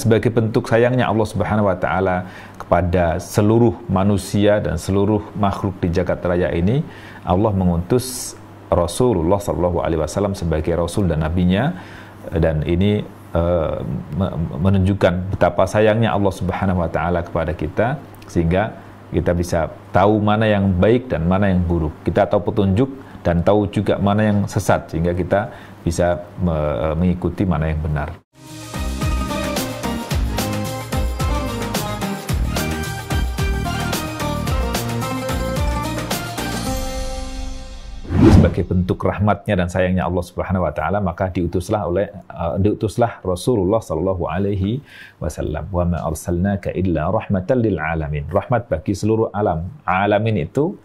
sebagai bentuk sayangnya Allah Subhanahu wa taala kepada seluruh manusia dan seluruh makhluk di jagat raya ini, Allah mengutus Rasulullah sallallahu alaihi wasallam sebagai rasul dan nabinya, dan ini menunjukkan betapa sayangnya Allah Subhanahu wa taala kepada kita, sehingga kita bisa tahu mana yang baik dan mana yang buruk. Kita tahu petunjuk dan tahu juga mana yang sesat, sehingga kita bisa mengikuti mana yang benar. Sebagai bentuk rahmatnya dan sayangnya Allah Subhanahu wa taala, maka diutuslah Rasulullah sallallahu alaihi wasallam. Wa ma arsalnaka illa rahmatan lil alamin. Rahmat bagi seluruh alam. Alamin itu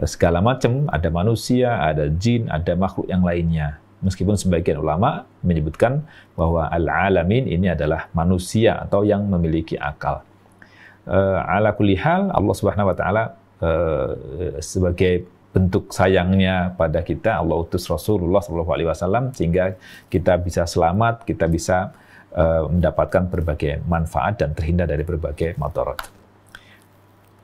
segala macam, ada manusia, ada jin, ada makhluk yang lainnya. Meskipun sebagian ulama menyebutkan bahwa al-alamin ini adalah manusia atau yang memiliki akal. Ala kulli hal, Allah Subhanahu wa taala sebagai bentuk sayangnya pada kita, Allah utus Rasulullah SAW sehingga kita bisa selamat, kita bisa mendapatkan berbagai manfaat dan terhindar dari berbagai madarat.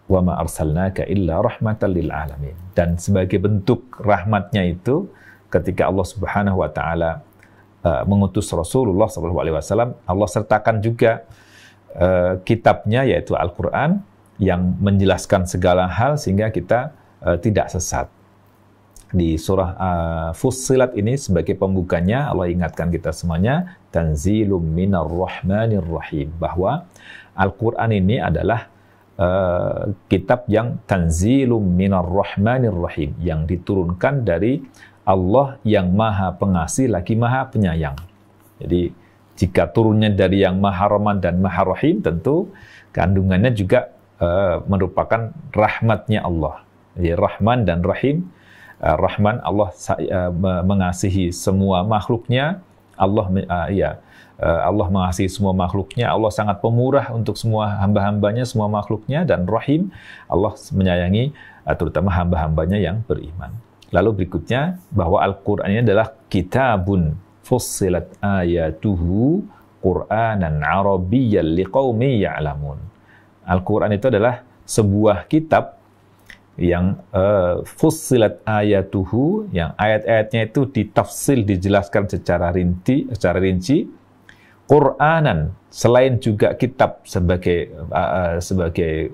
Wa ma arsalnaka illa rahmatan lil alamin. Dan sebagai bentuk rahmatnya itu, ketika Allah Subhanahu wa taala mengutus Rasulullah SAW, Allah sertakan juga kitabnya, yaitu Al-Qur'an, yang menjelaskan segala hal sehingga kita tidak sesat. Di surah Fussilat ini sebagai pembukanya, Allah ingatkan kita semuanya, tanzilum minar rahmanir rahim, bahwa Al-Quran ini adalah kitab yang tanzilum minar rahmanir rahim, yang diturunkan dari Allah yang maha pengasih lagi maha penyayang. Jadi jika turunnya dari yang maha rahman dan maha rahim, tentu kandungannya juga merupakan rahmatnya Allah. Jadi Rahman dan Rahim. Rahman, Allah mengasihi semua makhluknya. Allah mengasihi semua makhluknya. Allah sangat pemurah untuk semua hamba-hambanya, semua makhluknya. Dan Rahim, Allah menyayangi terutama hamba-hambanya yang beriman. Lalu berikutnya, bahwa Al-Quran ini adalah kitabun fussilat ayatuhu Qur'anan Arabiyyan liqaumin ya'lamun. Al-Quran itu adalah sebuah kitab yang fussilat ayatuhu, yang ayat-ayatnya itu ditafsil, dijelaskan secara rinci, Qur'anan, selain juga kitab sebagai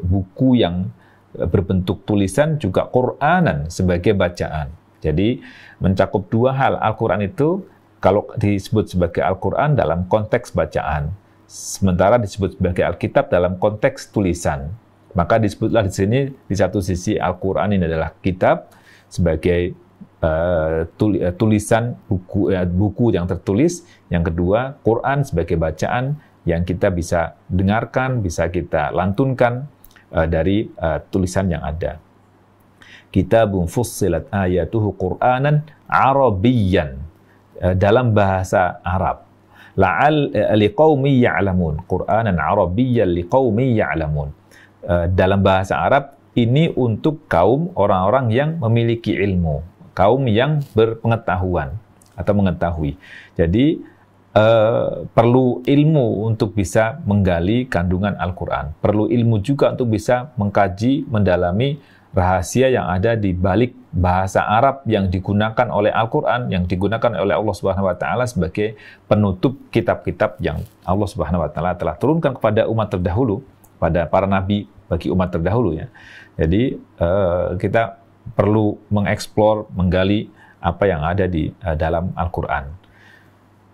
buku yang berbentuk tulisan, juga Qur'anan sebagai bacaan. Jadi mencakup dua hal. Al-Quran itu kalau disebut sebagai Al-Quran dalam konteks bacaan, sementara disebut sebagai Alkitab dalam konteks tulisan. Maka disebutlah di sini, di satu sisi Al-Quran ini adalah kitab sebagai tulisan buku yang tertulis. Yang kedua, Quran sebagai bacaan yang kita bisa dengarkan, bisa kita lantunkan dari tulisan yang ada. Kitabun fussilat ayatuhu Qur'anan Arabiyyan, dalam bahasa Arab. Liqaumi ya'lamun, Qur'anan Arabiyyan liqaumi ya'lamun. Dalam bahasa Arab ini untuk kaum orang-orang yang memiliki ilmu, kaum yang berpengetahuan atau mengetahui. Jadi perlu ilmu untuk bisa menggali kandungan Al-Quran. Perlu ilmu juga untuk bisa mengkaji, mendalami rahasia yang ada di balik bahasa Arab yang digunakan oleh Al-Quran, yang digunakan oleh Allah Subhanahu wa taala sebagai penutup kitab-kitab yang Allah Subhanahu wa taala telah turunkan kepada umat terdahulu, pada para nabi bagi umat terdahulu ya. Jadi kita perlu mengeksplor, menggali apa yang ada di dalam Al-Quran.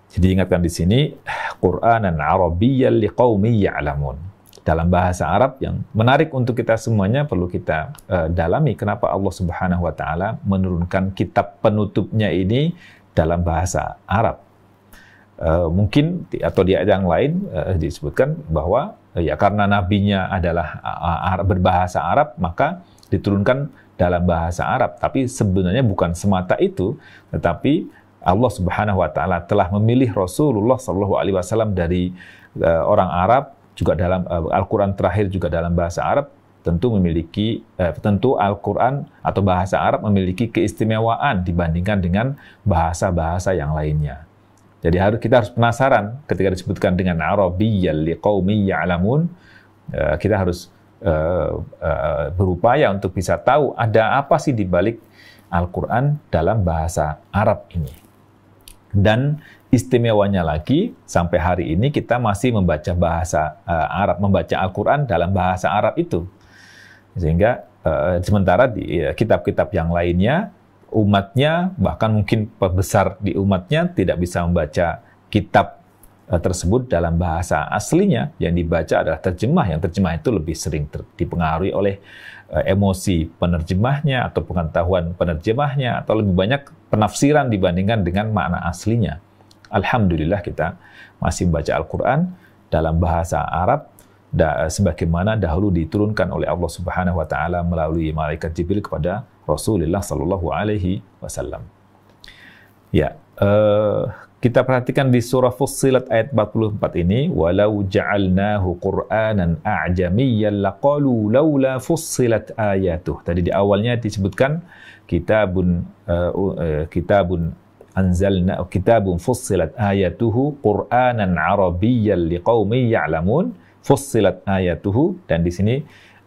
Jadi ingatkan di sini, Qur'anan Arabiyyan liqaumin ya'lamun. Dalam bahasa Arab yang menarik untuk kita semuanya, perlu kita dalami kenapa Allah Subhanahu wa taala menurunkan kitab penutupnya ini dalam bahasa Arab. Mungkin atau di ayat yang lain disebutkan bahwa ya karena nabinya adalah berbahasa Arab, maka diturunkan dalam bahasa Arab. Tapi sebenarnya bukan semata itu, tetapi Allah Subhanahu wa taala telah memilih Rasulullah sallallahu alaihi wasallam dari orang Arab, juga dalam Al-Qur'an terakhir juga dalam bahasa Arab. Tentu Al-Qur'an atau bahasa Arab memiliki keistimewaan dibandingkan dengan bahasa-bahasa yang lainnya. Jadi kita harus penasaran ketika disebutkan dengan Arabiyyal liqaumin ya'lamun. Kita harus berupaya untuk bisa tahu ada apa sih di balik Al-Quran dalam bahasa Arab ini. Dan istimewanya lagi, sampai hari ini kita masih membaca bahasa Arab, membaca Al-Quran dalam bahasa Arab itu. Sehingga sementara di kitab-kitab yang lainnya, umatnya, bahkan mungkin pembesar di umatnya tidak bisa membaca kitab tersebut dalam bahasa aslinya. Yang dibaca adalah terjemah, yang terjemah itu lebih sering dipengaruhi oleh emosi penerjemahnya atau pengetahuan penerjemahnya, atau lebih banyak penafsiran dibandingkan dengan makna aslinya. Alhamdulillah kita masih membaca Al-Quran dalam bahasa Arab, sebagaimana dahulu diturunkan oleh Allah Subhanahu wa Ta'ala melalui malaikat Jibril kepada Rasulullah Sallallahu Alaihi Wasallam. Ya, kita perhatikan di surah Fussilat ayat 44 ini, walau ja'alnahu Qur'anan a'jamiyyan laqalu laula fussilat ayatuh. Tadi di awalnya disebutkan kitabun fussilat ayatuhu Qur'anan arabiyyan liqaumin ya'lamun. Fussilat ayatuhu, dan di sini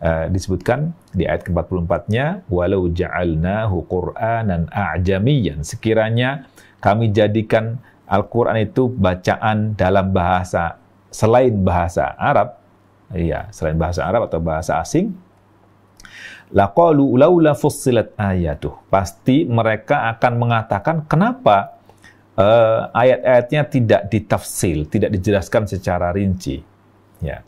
disebutkan di ayat ke-44-nya, walau ja'alnahu Qur'anan a'jamiyyan, sekiranya kami jadikan Al-Quran itu bacaan dalam bahasa selain bahasa Arab, ya, selain bahasa Arab atau bahasa asing, laqalu laula fussilat ayatuh, pasti mereka akan mengatakan kenapa ayat-ayatnya tidak ditafsil, tidak dijelaskan secara rinci. Ya.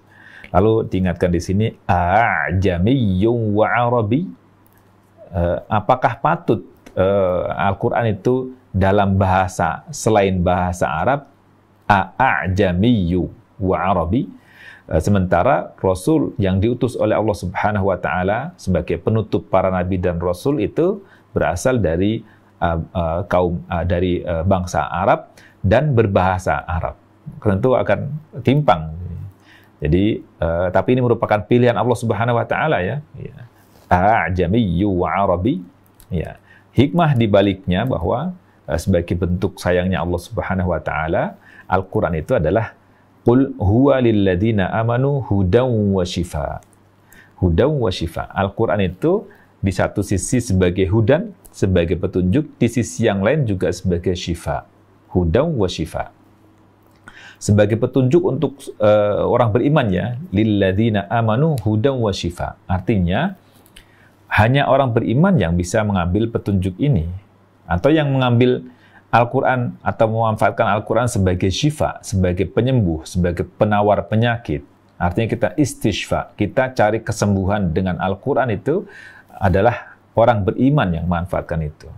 Lalu diingatkan di sini a'jamiyyun wa arabi, apakah patut Al-Quran itu dalam bahasa selain bahasa Arab, a'jamiyyu wa arabi, sementara Rasul yang diutus oleh Allah Subhanahu wa Ta'ala sebagai penutup para nabi dan Rasul itu berasal dari dari bangsa Arab dan berbahasa Arab. Tentu akan timpang. Jadi, tapi ini merupakan pilihan Allah Subhanahu wa Ta'ala, ya. A'jamiyyu wa arabi. Ya. Hikmah di baliknya bahwa sebagai bentuk sayangnya Allah Subhanahu wa Ta'ala, Al-Quran itu adalah qul huwa lilladzina amanu hudan wa shifa. Hudan wa shifa. Al-Quran itu di satu sisi sebagai hudan, sebagai petunjuk, di sisi yang lain juga sebagai shifa. Hudan wa shifa. Sebagai petunjuk untuk orang beriman, ya, lilladzina amanu hudan wa shifa. Artinya hanya orang beriman yang bisa mengambil petunjuk ini, atau yang mengambil Al-Quran atau memanfaatkan Al-Quran sebagai syifa, sebagai penyembuh, sebagai penawar penyakit. Artinya kita istishfa, kita cari kesembuhan dengan Al-Quran, itu adalah orang beriman yang memanfaatkan itu.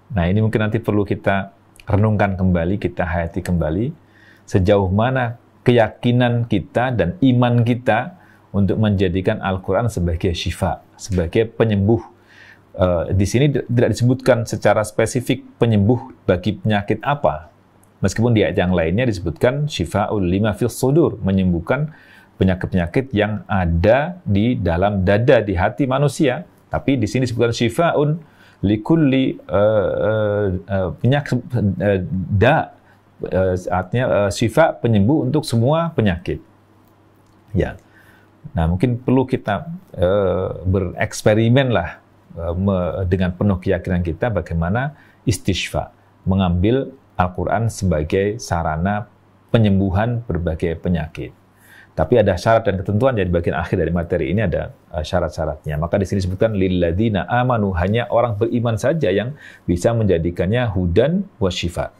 Nah, ini mungkin nanti perlu kita renungkan kembali, kita hayati kembali, sejauh mana keyakinan kita dan iman kita untuk menjadikan Al-Quran sebagai syifa, sebagai penyembuh. Di sini tidak disebutkan secara spesifik penyembuh bagi penyakit apa. Meskipun di ayat yang lainnya disebutkan syifa'ul lima fis sudur, menyembuhkan penyakit-penyakit yang ada di dalam dada, di hati manusia. Tapi di sini disebutkan syifa'un likulli penyakit artinya syifa, penyembuh untuk semua penyakit. Ya. Nah, mungkin perlu kita bereksperimen lah dengan penuh keyakinan kita bagaimana istishfa, mengambil Al-Quran sebagai sarana penyembuhan berbagai penyakit. Tapi ada syarat dan ketentuan, jadi bagian akhir dari materi ini ada syarat-syaratnya. Maka di sini disebutkan lilladzina amanu, hanya orang beriman saja yang bisa menjadikannya hudan wa syifa.